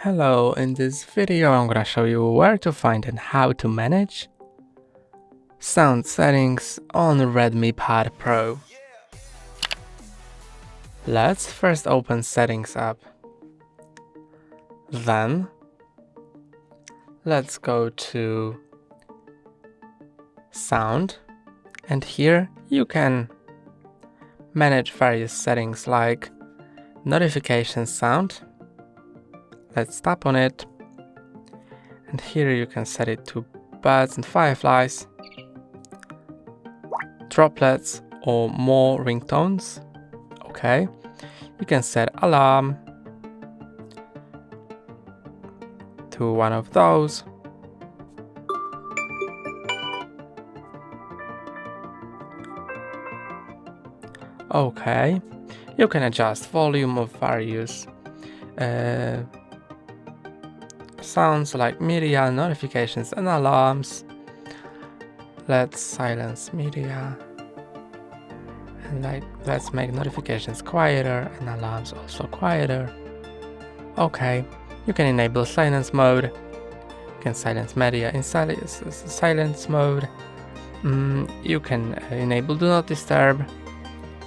Hello, in this video I'm gonna show you where to find and how to manage sound settings on Redmi Pad Pro. Let's first open Settings app. Then let's go to Sound, and here you can manage various settings like notification sound. Let's tap on it, and here you can set it to birds and fireflies, droplets or more ringtones. Okay, you can set alarm to one of those. Okay, you can adjust volume of various sounds like media, notifications and alarms. Let's silence media, and let's make notifications quieter and alarms also quieter. Okay, you can enable silence mode. You can silence media in silence mode. You can enable do not disturb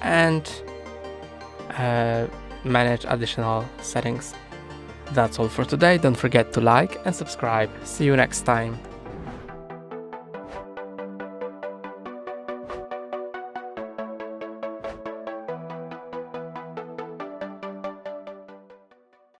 and manage additional settings. That's all for today. Don't forget to like and subscribe. See you next time.